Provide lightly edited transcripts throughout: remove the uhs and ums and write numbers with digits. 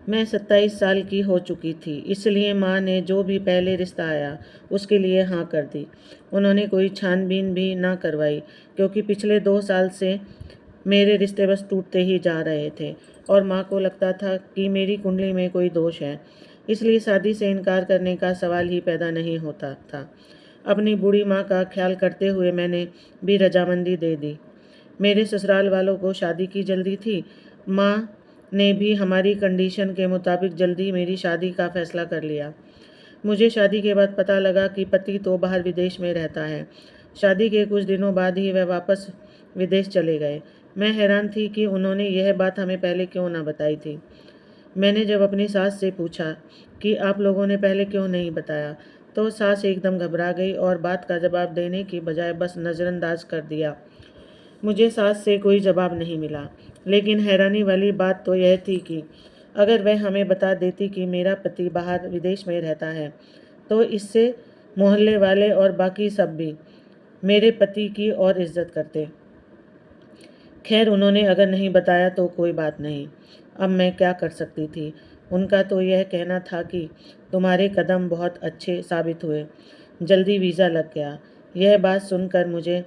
मैं 27 साल की हो चुकी थी, इसलिए माँ ने जो भी पहले रिश्ता आया उसके लिए हाँ कर दी। उन्होंने कोई छानबीन भी ना करवाई, क्योंकि पिछले 2 साल से मेरे रिश्ते बस टूटते ही जा रहे थे और माँ को लगता था कि मेरी कुंडली में कोई दोष है। इसलिए शादी से इनकार करने का सवाल ही पैदा नहीं होता था। अपनी बूढ़ी माँ का ख्याल करते हुए मैंने भी रजामंदी दे दी। मेरे ससुराल वालों को शादी की जल्दी थी। माँ ने भी हमारी कंडीशन के मुताबिक जल्दी मेरी शादी का फैसला कर लिया। मुझे शादी के बाद पता लगा कि पति तो बाहर विदेश में रहता है। शादी के कुछ दिनों बाद ही वह वापस विदेश चले गए। मैं हैरान थी कि उन्होंने यह बात हमें पहले क्यों ना बताई थी। मैंने जब अपनी सास से पूछा कि आप लोगों ने पहले क्यों नहीं बताया, तो सास एकदम घबरा गई और बात का जवाब देने की बजाय बस नज़रअंदाज कर दिया। मुझे सास से कोई जवाब नहीं मिला, लेकिन हैरानी वाली बात तो यह थी कि अगर वह हमें बता देती कि मेरा पति बाहर विदेश में रहता है, तो इससे मोहल्ले वाले और बाकी सब भी मेरे पति की और इज्जत करते। खैर, उन्होंने अगर नहीं बताया तो कोई बात नहीं। अब मैं क्या कर सकती थी। उनका तो यह कहना था कि तुम्हारे कदम बहुत अच्छे साबित हुए, जल्दी वीज़ा लग गया। यह बात सुनकर मुझे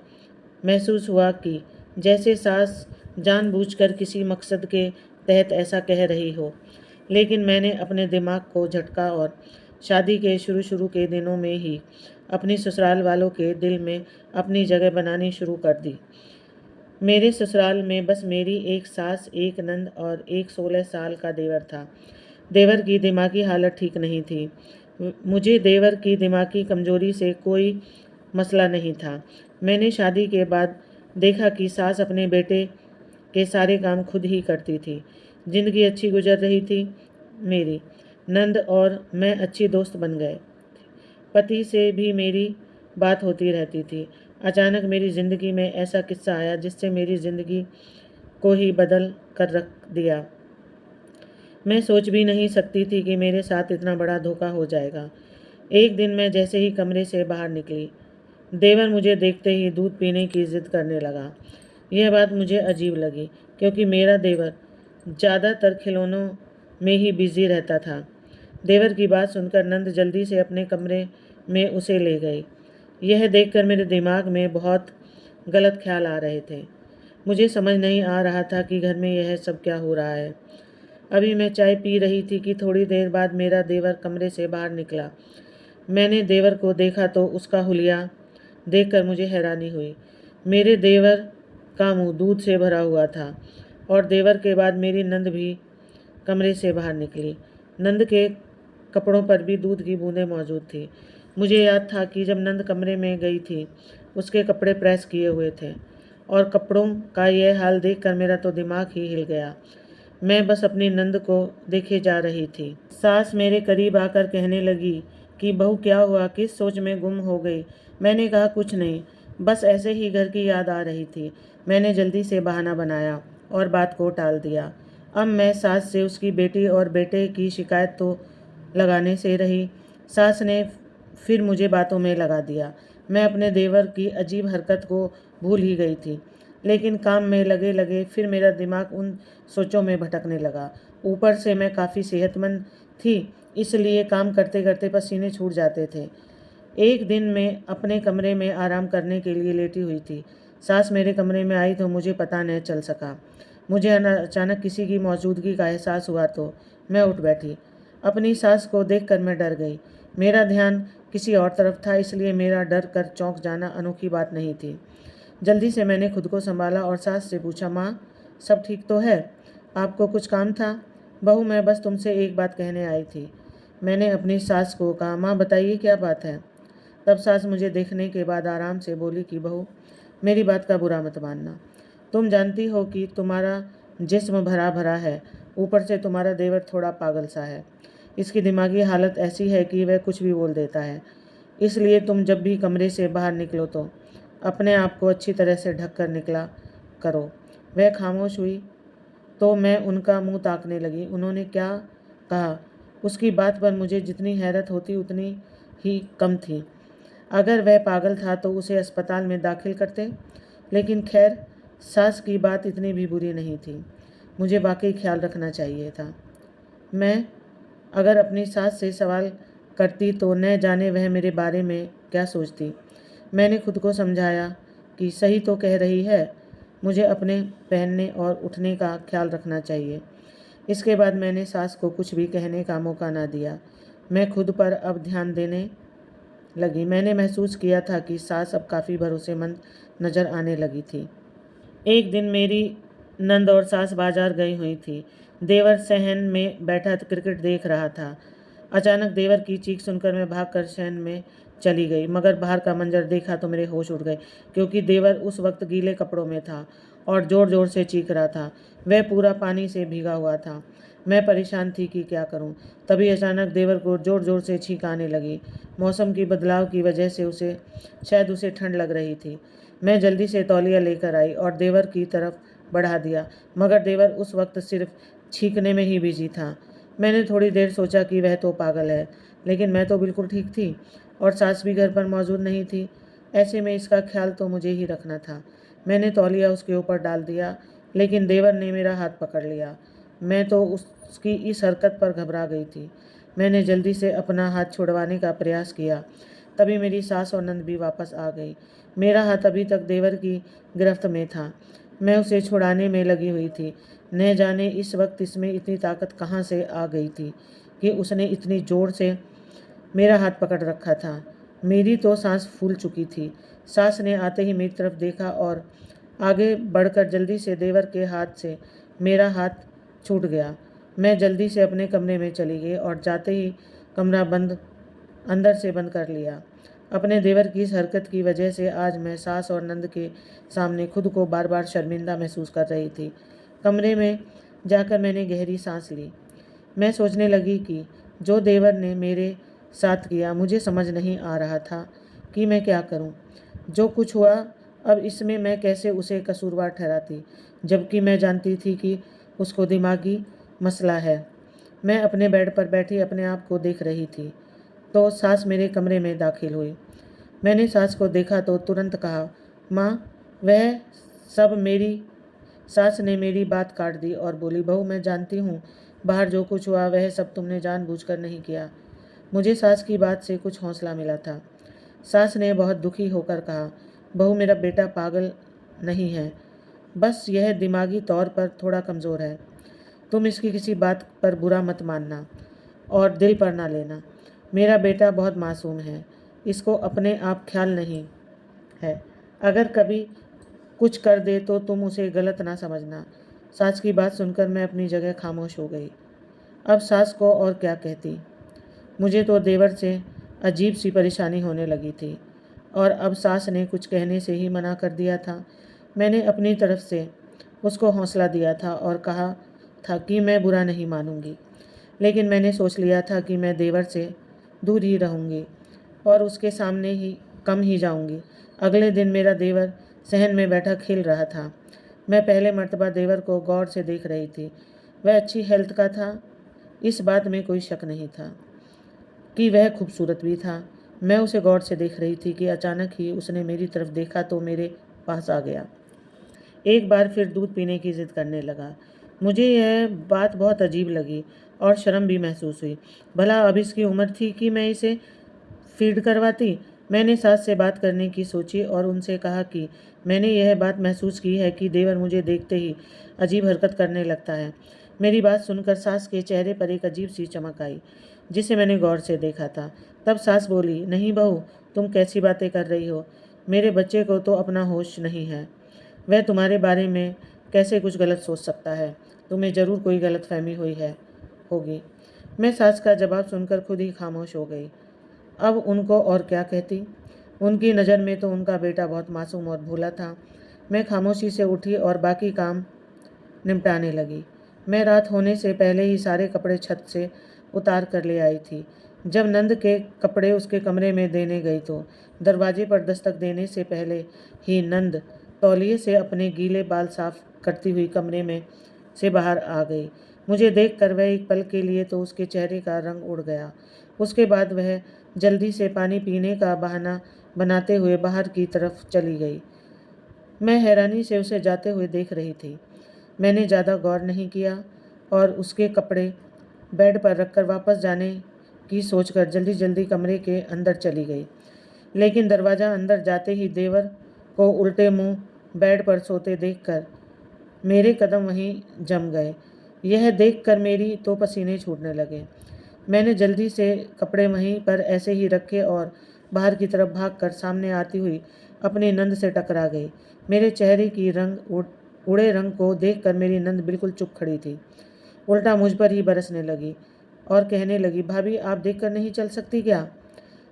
महसूस हुआ कि जैसे सास जानबूझकर किसी मकसद के तहत ऐसा कह रही हो। लेकिन मैंने अपने दिमाग को झटका और शादी के शुरू के दिनों में ही अपनी ससुराल वालों के दिल में अपनी जगह बनानी शुरू कर दी। मेरे ससुराल में बस मेरी एक सास, एक नंद और एक 16 साल का देवर था। देवर की दिमागी हालत ठीक नहीं थी। मुझे देवर की दिमागी कमजोरी से कोई मसला नहीं था। मैंने शादी के बाद देखा कि सास अपने बेटे के सारे काम खुद ही करती थी। जिंदगी अच्छी गुजर रही थी। मेरी नंद और मैं अच्छी दोस्त बन गए। पति से भी मेरी बात होती रहती थी। अचानक मेरी ज़िंदगी में ऐसा किस्सा आया जिससे मेरी ज़िंदगी को ही बदल कर रख दिया। मैं सोच भी नहीं सकती थी कि मेरे साथ इतना बड़ा धोखा हो जाएगा। एक दिन मैं जैसे ही कमरे से बाहर निकली, देवर मुझे देखते ही दूध पीने की जिद करने लगा। यह बात मुझे अजीब लगी, क्योंकि मेरा देवर ज़्यादातर खिलौनों में ही बिजी रहता था। देवर की बात सुनकर नंद जल्दी से अपने कमरे में उसे ले गई। यह देखकर मेरे दिमाग में बहुत गलत ख्याल आ रहे थे। मुझे समझ नहीं आ रहा था कि घर में यह सब क्या हो रहा है। अभी मैं चाय पी रही थी कि थोड़ी देर बाद मेरा देवर कमरे से बाहर निकला। मैंने देवर को देखा तो उसका हुलिया देखकर मुझे हैरानी हुई। मेरे देवर का मुंह दूध से भरा हुआ था और देवर के बाद मेरी नंद भी कमरे से बाहर निकली। नंद के कपड़ों पर भी दूध की बूंदें मौजूद थी। मुझे याद था कि जब नंद कमरे में गई थी, उसके कपड़े प्रेस किए हुए थे और कपड़ों का यह हाल देखकर मेरा तो दिमाग ही हिल गया। मैं बस अपनी नंद को देखे जा रही थी। सास मेरे करीब आकर कहने लगी कि बहू क्या हुआ, किस सोच में गुम हो गई। मैंने कहा कुछ नहीं, बस ऐसे ही घर की याद आ रही थी। मैंने जल्दी से बहाना बनाया और बात को टाल दिया। अब मैं सास से उसकी बेटी और बेटे की शिकायत तो लगाने से रही, सास ने फिर मुझे बातों में लगा दिया। मैं अपने देवर की अजीब हरकत को भूल ही गई थी, लेकिन काम में लगे लगे फिर मेरा दिमाग उन सोचों में भटकने लगा। ऊपर से मैं काफ़ी सेहतमंद थी, इसलिए काम करते करते पसीने छूट जाते थे। एक दिन मैं अपने कमरे में आराम करने के लिए लेटी हुई थी। सास मेरे कमरे में आई तो मुझे पता न चल सका। मुझे अचानक किसी की मौजूदगी का एहसास हुआ तो मैं उठ बैठी। अपनी सास को देखकर मैं डर गई। मेरा ध्यान किसी और तरफ था, इसलिए मेरा डर कर चौंक जाना अनोखी बात नहीं थी। जल्दी से मैंने खुद को संभाला और सास से पूछा, माँ सब ठीक तो है? आपको कुछ काम था? बहू मैं बस तुमसे एक बात कहने आई थी। मैंने अपनी सास को कहा, माँ बताइए क्या बात है? तब सास मुझे देखने के बाद आराम से बोली कि बहू मेरी बात का बुरा मत मानना। तुम जानती हो कि तुम्हारा जिस्म भरा भरा है, ऊपर से तुम्हारा देवर थोड़ा पागल सा है। इसकी दिमागी हालत ऐसी है कि वह कुछ भी बोल देता है। इसलिए तुम जब भी कमरे से बाहर निकलो तो अपने आप को अच्छी तरह से ढक कर निकला करो। वह खामोश हुई तो मैं उनका मुंह ताकने लगी। उन्होंने क्या कहा, उसकी बात पर मुझे जितनी हैरत होती उतनी ही कम थी। अगर वह पागल था तो उसे अस्पताल में दाखिल करते, लेकिन खैर सास की बात इतनी भी बुरी नहीं थी। मुझे वाकई ख्याल रखना चाहिए था। मैं अगर अपनी सास से सवाल करती तो न जाने वह मेरे बारे में क्या सोचती। मैंने खुद को समझाया कि सही तो कह रही है, मुझे अपने पहनने और उठने का ख्याल रखना चाहिए। इसके बाद मैंने सास को कुछ भी कहने का मौका ना दिया। मैं खुद पर अब ध्यान देने लगी। मैंने महसूस किया था कि सास अब काफ़ी भरोसेमंद नज़र आने लगी थी। एक दिन मेरी नंद और सास बाजार गई हुई थी। देवर सहन में बैठा क्रिकेट देख रहा था। अचानक देवर की चीख सुनकर मैं भागकर सहन में चली गई, मगर बाहर का मंजर देखा तो मेरे होश उड़ गए, क्योंकि देवर उस वक्त गीले कपड़ों में था और ज़ोर ज़ोर से चीख रहा था। वह पूरा पानी से भीगा हुआ था। मैं परेशान थी कि क्या करूं। तभी अचानक देवर को ज़ोर ज़ोर से छींक आने लगी। मौसम की बदलाव की वजह से शायद उसे ठंड लग रही थी। मैं जल्दी से तौलिया लेकर आई और देवर की तरफ बढ़ा दिया, मगर देवर उस वक्त सिर्फ छींकने में ही बिजी था। मैंने थोड़ी देर सोचा कि वह तो पागल है, लेकिन मैं तो बिल्कुल ठीक थी और सास भी घर पर मौजूद नहीं थी। ऐसे में इसका ख्याल तो मुझे ही रखना था। मैंने तौलिया उसके ऊपर डाल दिया, लेकिन देवर ने मेरा हाथ पकड़ लिया। मैं तो उसकी इस हरकत पर घबरा गई थी। मैंने जल्दी से अपना हाथ छुड़वाने का प्रयास किया। तभी मेरी सास और नंद भी वापस आ गई। मेरा हाथ अभी तक देवर की गिरफ्त में था। मैं उसे छुड़ाने में लगी हुई थी। न जाने इस वक्त इसमें इतनी ताकत कहाँ से आ गई थी कि उसने इतनी ज़ोर से मेरा हाथ पकड़ रखा था। मेरी तो सांस फूल चुकी थी। सास ने आते ही मेरी तरफ देखा और आगे बढ़कर जल्दी से देवर के हाथ से मेरा हाथ छूट गया। मैं जल्दी से अपने कमरे में चली गई और जाते ही कमरा अंदर से बंद कर लिया। अपने देवर की इस हरकत की वजह से आज मैं सास और नंद के सामने खुद को बार बार शर्मिंदा महसूस कर रही थी। कमरे में जाकर मैंने गहरी सांस ली। मैं सोचने लगी कि जो देवर ने मेरे साथ किया, मुझे समझ नहीं आ रहा था कि मैं क्या करूं। जो कुछ हुआ, अब इसमें मैं कैसे उसे कसूरवार ठहराती, जबकि मैं जानती थी कि उसको दिमागी मसला है। मैं अपने बेड पर बैठी अपने आप को देख रही थी तो सास मेरे कमरे में दाखिल हुई। मैंने सास को देखा तो तुरंत कहा, माँ, वह सब मेरी सास ने मेरी बात काट दी और बोली, बहू, मैं जानती हूँ बाहर जो कुछ हुआ वह सब तुमने जानबूझकर नहीं किया। मुझे सास की बात से कुछ हौसला मिला था। सास ने बहुत दुखी होकर कहा, बहू, मेरा बेटा पागल नहीं है, बस यह दिमागी तौर पर थोड़ा कमज़ोर है। तुम इसकी किसी बात पर बुरा मत मानना और दिल पर ना लेना। मेरा बेटा बहुत मासूम है, इसको अपने आप ख्याल नहीं है। अगर कभी कुछ कर दे तो तुम उसे गलत ना समझना। सास की बात सुनकर मैं अपनी जगह खामोश हो गई। अब सास को और क्या कहती। मुझे तो देवर से अजीब सी परेशानी होने लगी थी और अब सास ने कुछ कहने से ही मना कर दिया था। मैंने अपनी तरफ से उसको हौसला दिया था और कहा था कि मैं बुरा नहीं मानूंगी, लेकिन मैंने सोच लिया था कि मैं देवर से दूर ही रहूंगी और उसके सामने ही कम ही जाऊंगी। अगले दिन मेरा देवर सहन में बैठा खेल रहा था। मैं पहले मर्तबा देवर को गौर से देख रही थी। वह अच्छी हेल्थ का था, इस बात में कोई शक नहीं था कि वह खूबसूरत भी था। मैं उसे गौर से देख रही थी कि अचानक ही उसने मेरी तरफ देखा तो मेरे पास आ गया। एक बार फिर दूध पीने की जिद करने लगा। मुझे यह बात बहुत अजीब लगी और शर्म भी महसूस हुई। भला अब इसकी उम्र थी कि मैं इसे फीड करवाती। मैंने सास से बात करने की सोची और उनसे कहा कि मैंने यह बात महसूस की है कि देवर मुझे देखते ही अजीब हरकत करने लगता है। मेरी बात सुनकर सास के चेहरे पर एक अजीब सी चमक आई, जिसे मैंने गौर से देखा था। तब सास बोली, नहीं बहू, तुम कैसी बातें कर रही हो। मेरे बच्चे को तो अपना होश नहीं है। वह तुम्हारे बारे में कैसे कुछ गलत सोच सकता है। तुम्हें ज़रूर कोई गलतफहमी हुई है होगी। मैं सास का जवाब सुनकर खुद ही खामोश हो गई। अब उनको और क्या कहती। उनकी नज़र में तो उनका बेटा बहुत मासूम और भोला था। मैं खामोशी से उठी और बाकी काम निपटाने लगी। मैं रात होने से पहले ही सारे कपड़े छत से उतार कर ले आई थी। जब नंद के कपड़े उसके कमरे में देने गई तो दरवाजे पर दस्तक देने से पहले ही नंद तौलिए से अपने गीले बाल साफ करती हुई कमरे में से बाहर आ गई। मुझे देखकर वह एक पल के लिए तो उसके चेहरे का रंग उड़ गया। उसके बाद वह जल्दी से पानी पीने का बहाना बनाते हुए बाहर की तरफ चली गई। मैं हैरानी से उसे जाते हुए देख रही थी। मैंने ज़्यादा गौर नहीं किया और उसके कपड़े बेड पर रखकर वापस जाने की सोचकर जल्दी जल्दी कमरे के अंदर चली गई। लेकिन दरवाज़ा अंदर जाते ही देवर को उल्टे मुंह बेड पर सोते देखकर मेरे कदम वहीं जम गए। यह देखकर मेरी तो पसीने छूटने लगे। मैंने जल्दी से कपड़े वहीं पर ऐसे ही रखे और बाहर की तरफ भागकर सामने आती हुई अपनी नंद से टकरा गई। मेरे चेहरे की उड़े रंग को देखकर मेरी नंद बिल्कुल चुप खड़ी थी, उल्टा मुझ पर ही बरसने लगी और कहने लगी, भाभी आप देखकर नहीं चल सकती क्या?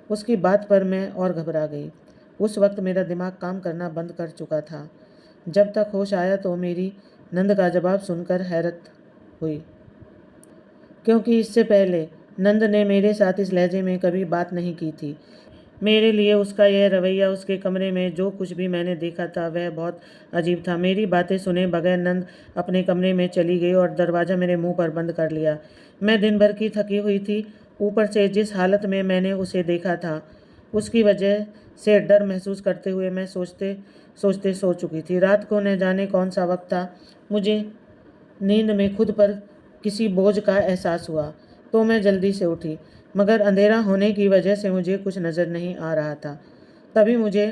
उसकी बात पर मैं और घबरा गई। उस वक्त मेरा दिमाग काम करना बंद कर चुका था। जब तक होश आया तो मेरी नंद का जवाब सुनकर हैरत हुई, क्योंकि इससे पहले नंद ने मेरे साथ इस लहजे में कभी बात नहीं की थी। मेरे लिए उसका यह रवैया, उसके कमरे में जो कुछ भी मैंने देखा था वह बहुत अजीब था। मेरी बातें सुने बगैर नंद अपने कमरे में चली गई और दरवाज़ा मेरे मुंह पर बंद कर लिया। मैं दिन भर की थकी हुई थी, ऊपर से जिस हालत में मैंने उसे देखा था उसकी वजह से डर महसूस करते हुए मैं सोचते सोचते सो चुकी थी। रात को न जाने कौन सा वक्त था, मुझे नींद में खुद पर किसी बोझ का एहसास हुआ तो मैं जल्दी से उठी, मगर अंधेरा होने की वजह से मुझे कुछ नज़र नहीं आ रहा था। तभी मुझे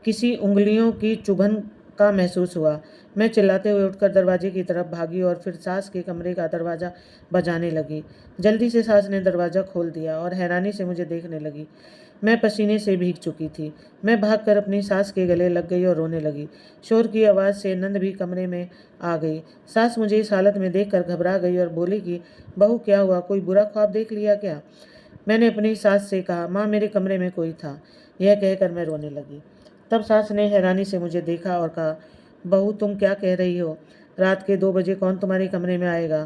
किसी उंगलियों की चुभन का महसूस हुआ। मैं चिल्लाते हुए उठकर दरवाजे की तरफ भागी और फिर सास के कमरे का दरवाज़ा बजाने लगी। जल्दी से सास ने दरवाज़ा खोल दिया और हैरानी से मुझे देखने लगी। मैं पसीने से भीग चुकी थी। मैं भागकर अपनी सास के गले लग गई और रोने लगी। शोर की आवाज़ से नंद भी कमरे में आ गई। सास मुझे इस हालत में देखकर घबरा गई और बोली कि बहू क्या हुआ, कोई बुरा ख्वाब देख लिया क्या? मैंने अपनी सास से कहा, माँ मेरे कमरे में कोई था। यह कहकर मैं रोने लगी। तब सास ने हैरानी से मुझे देखा और कहा, बहू तुम क्या कह रही हो? रात के 2 बजे कौन तुम्हारे कमरे में आएगा?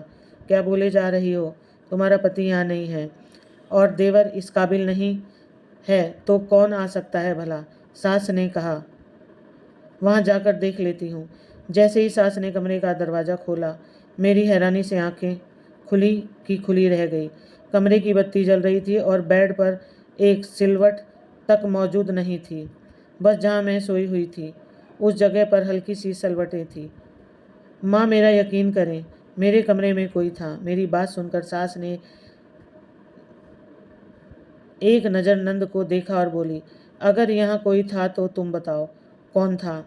क्या बोले जा रही हो? तुम्हारा पति यहाँ नहीं है और देवर इस काबिल नहीं है तो कौन आ सकता है भला? सास ने कहा, वहाँ जाकर देख लेती हूँ। जैसे ही सास ने कमरे का दरवाज़ा खोला, मेरी हैरानी से आंखें खुली की खुली रह गई। कमरे की बत्ती जल रही थी और बेड पर एक सिलवट तक मौजूद नहीं थी। बस जहाँ मैं सोई हुई थी उस जगह पर हल्की सी सलवटें थी। माँ मेरा यकीन करें, मेरे कमरे में कोई था। मेरी बात सुनकर सास ने एक नज़र नंद को देखा और बोली, अगर यहाँ कोई था तो तुम बताओ कौन था?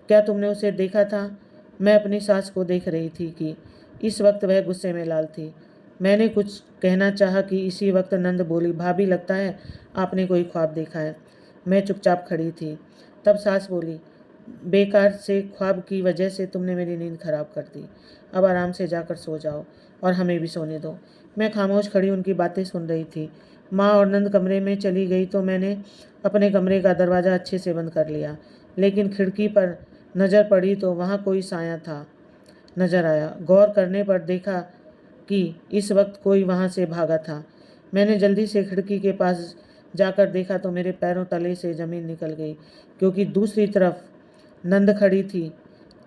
क्या तुमने उसे देखा था? मैं अपनी सास को देख रही थी कि इस वक्त वह गुस्से में लाल थी। मैंने कुछ कहना चाहा कि इसी वक्त नंद बोली, भाभी लगता है आपने कोई ख्वाब देखा है। मैं चुपचाप खड़ी थी। तब सास बोली, बेकार से ख्वाब की वजह से तुमने मेरी नींद खराब कर दी। अब आराम से जाकर सो जाओ और हमें भी सोने दो। मैं खामोश खड़ी उनकी बातें सुन रही थी। माँ और नंद कमरे में चली गई तो मैंने अपने कमरे का दरवाज़ा अच्छे से बंद कर लिया। लेकिन खिड़की पर नज़र पड़ी तो वहाँ कोई साया था नज़र आया। गौर करने पर देखा कि इस वक्त कोई वहाँ से भागा था। मैंने जल्दी से खिड़की के पास जाकर देखा तो मेरे पैरों तले से ज़मीन निकल गई, क्योंकि दूसरी तरफ नंद खड़ी थी।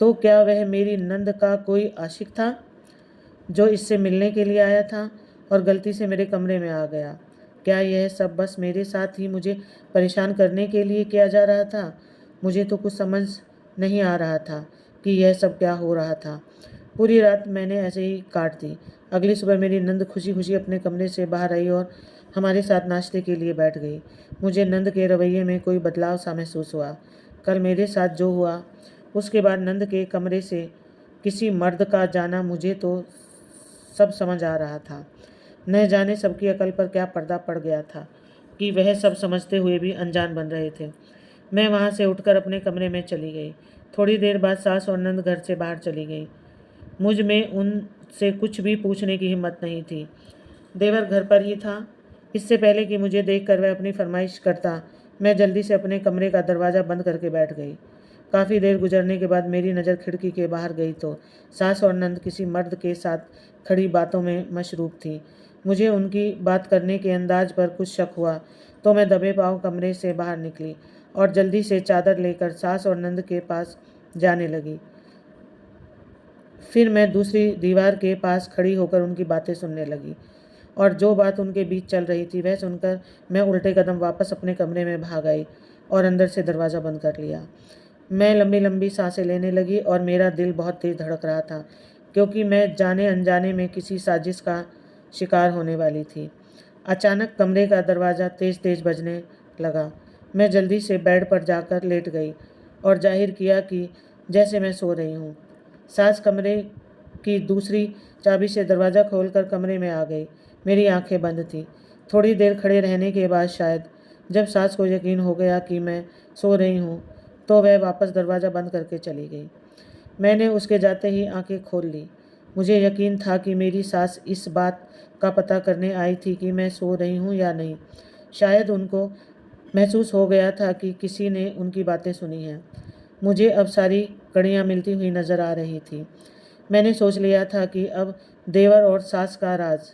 तो क्या वह मेरी नंद का कोई आशिक था जो इससे मिलने के लिए आया था और गलती से मेरे कमरे में आ गया? क्या यह सब बस मेरे साथ ही मुझे परेशान करने के लिए किया जा रहा था? मुझे तो कुछ समझ नहीं आ रहा था कि यह सब क्या हो रहा था। पूरी रात मैंने ऐसे ही काट दी। अगली सुबह मेरी नंद खुशी खुशी अपने कमरे से बाहर आई और हमारे साथ नाश्ते के लिए बैठ गई। मुझे नंद के रवैये में कोई बदलाव सा महसूस हुआ। कल मेरे साथ जो हुआ उसके बाद नंद के कमरे से किसी मर्द का जाना, मुझे तो सब समझ आ रहा था। न जाने सबकी अकल पर क्या पर्दा पड़ गया था कि वह सब समझते हुए भी अनजान बन रहे थे। मैं वहाँ से उठकर अपने कमरे में चली गई। थोड़ी देर बाद सास और नंद घर से बाहर चली गई। मुझ में उनसे कुछ भी पूछने की हिम्मत नहीं थी। देवर घर पर ही था। इससे पहले कि मुझे देखकर वह अपनी फरमाइश करता, मैं जल्दी से अपने कमरे का दरवाज़ा बंद करके बैठ गई। काफ़ी देर गुजरने के बाद मेरी नज़र खिड़की के बाहर गई तो सास और नंद किसी मर्द के साथ खड़ी बातों में मशरूफ़ थी। मुझे उनकी बात करने के अंदाज पर कुछ शक हुआ तो मैं दबे पाँव कमरे से बाहर निकली और जल्दी से चादर लेकर सास और नंद के पास जाने लगी। फिर मैं दूसरी दीवार के पास खड़ी होकर उनकी बातें सुनने लगी और जो बात उनके बीच चल रही थी वह सुनकर मैं उल्टे कदम वापस अपने कमरे में भाग आई और अंदर से दरवाज़ा बंद कर लिया। मैं लंबी लंबी सांसें लेने लगी और मेरा दिल बहुत तेज़ धड़क रहा था, क्योंकि मैं जाने अनजाने में किसी साजिश का शिकार होने वाली थी। अचानक कमरे का दरवाज़ा तेज़ तेज़ बजने लगा। मैं जल्दी से बेड पर जाकर लेट गई और जाहिर किया कि जैसे मैं सो रही हूँ। सास कमरे की दूसरी चाबी से दरवाज़ा खोलकर कमरे में आ गई। मेरी आंखें बंद थीं। थोड़ी देर खड़े रहने के बाद शायद जब सास को यकीन हो गया कि मैं सो रही हूँ तो वह वापस दरवाज़ा बंद करके चली गई। मैंने उसके जाते ही आंखें खोल ली। मुझे यकीन था कि मेरी सास इस बात का पता करने आई थी कि मैं सो रही हूँ या नहीं। शायद उनको महसूस हो गया था कि किसी ने उनकी बातें सुनी हैं। मुझे अब सारी कड़ियाँ मिलती हुई नज़र आ रही थी। मैंने सोच लिया था कि अब देवर और सास का राज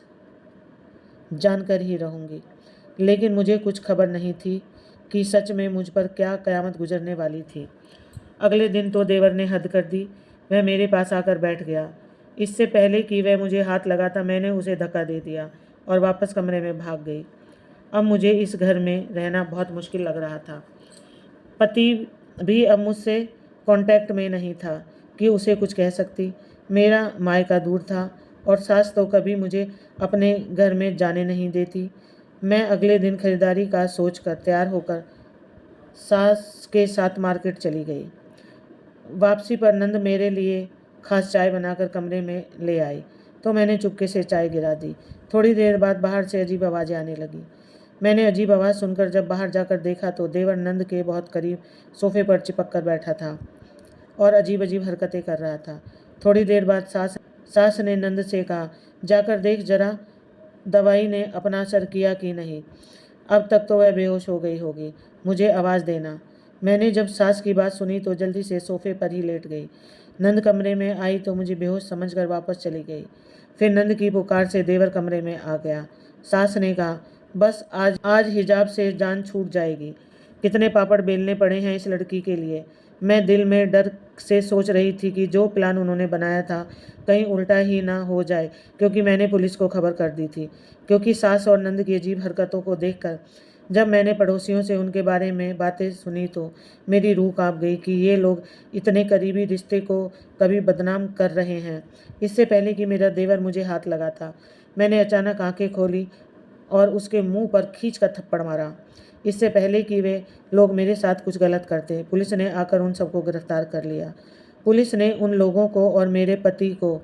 जानकर ही रहूँगी, लेकिन मुझे कुछ खबर नहीं थी कि सच में मुझ पर क्या क़यामत गुजरने वाली थी। अगले दिन तो देवर ने हद कर दी। वह मेरे पास आकर बैठ गया। इससे पहले कि वह मुझे हाथ लगाता मैंने उसे धक्का दे दिया और वापस कमरे में भाग गई। अब मुझे इस घर में रहना बहुत मुश्किल लग रहा था। पति भी अब मुझसे कांटेक्ट में नहीं था कि उसे कुछ कह सकती। मेरा मायका दूर था और सास तो कभी मुझे अपने घर में जाने नहीं देती। मैं अगले दिन खरीदारी का सोचकर तैयार होकर सास के साथ मार्केट चली गई। वापसी पर नंद मेरे लिए खास चाय बनाकर कमरे में ले आई तो मैंने चुपके से चाय गिरा दी। थोड़ी देर बाद बाहर से अजीब आवाज़ें आने लगीं। मैंने अजीब आवाज़ सुनकर जब बाहर जाकर देखा तो देवर नंद के बहुत करीब सोफे पर चिपक कर बैठा था और अजीब अजीब हरकतें कर रहा था। थोड़ी देर बाद सास ने नंद से कहा, जाकर देख जरा दवाई ने अपना असर किया कि नहीं। अब तक तो वह बेहोश हो गई होगी। मुझे आवाज़ देना। मैंने जब सास की बात सुनी तो जल्दी से सोफे पर ही लेट गई। नंद कमरे में आई तो मुझे बेहोश समझकर वापस चली गई। फिर नंद की पुकार से देवर कमरे में आ गया। सास ने कहा, बस आज हिजाब से जान छूट जाएगी। कितने पापड़ बेलने पड़े हैं इस लड़की के लिए। मैं दिल में डर से सोच रही थी कि जो प्लान उन्होंने बनाया था कहीं उल्टा ही ना हो जाए, क्योंकि मैंने पुलिस को खबर कर दी थी। क्योंकि सास और नंद की अजीब हरकतों को देखकर जब मैंने पड़ोसियों से उनके बारे में बातें सुनी तो मेरी रूह कांप गई कि ये लोग इतने करीबी रिश्ते को कभी बदनाम कर रहे हैं। इससे पहले कि मेरा देवर मुझे हाथ लगाता मैंने अचानक आंखें खोली और उसके मुंह पर खींच कर थप्पड़ मारा। इससे पहले कि वे लोग मेरे साथ कुछ गलत करते पुलिस ने आकर उन सबको गिरफ्तार कर लिया। पुलिस ने उन लोगों को और मेरे पति को,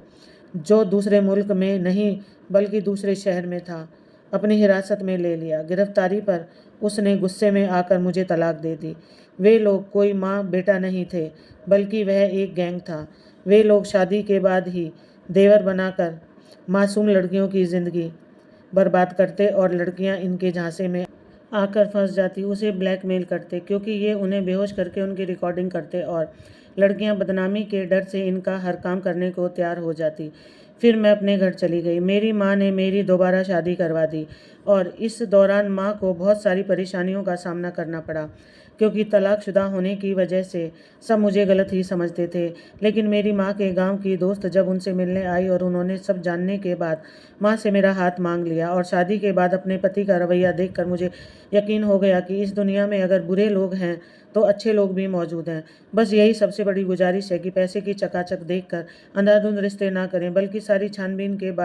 जो दूसरे मुल्क में नहीं बल्कि दूसरे शहर में था, अपनी हिरासत में ले लिया। गिरफ्तारी पर उसने गुस्से में आकर मुझे तलाक दे दी। वे लोग कोई माँ बेटा नहीं थे बल्कि वह एक गैंग था। वे लोग शादी के बाद ही देवर बनाकर मासूम लड़कियों की ज़िंदगी बर्बाद करते और लड़कियां इनके झांसे में आकर फंस जाती, उसे ब्लैकमेल करते क्योंकि ये उन्हें बेहोश करके उनकी रिकॉर्डिंग करते और लड़कियां बदनामी के डर से इनका हर काम करने को तैयार हो जाती। फिर मैं अपने घर चली गई। मेरी माँ ने मेरी दोबारा शादी करवा दी और इस दौरान माँ को बहुत सारी परेशानियों का सामना करना पड़ा क्योंकि तलाकशुदा होने की वजह से सब मुझे गलत ही समझते थे। लेकिन मेरी माँ के गांव की दोस्त जब उनसे मिलने आई और उन्होंने सब जानने के बाद माँ से मेरा हाथ मांग लिया और शादी के बाद अपने पति का रवैया देखकर मुझे यकीन हो गया कि इस दुनिया में अगर बुरे लोग हैं तो अच्छे लोग भी मौजूद हैं। बस यही सबसे बड़ी गुजारिश है कि पैसे की चकाचक देखकर अंधाधुंध रिश्ते ना करें, बल्कि सारी छानबीन के बाद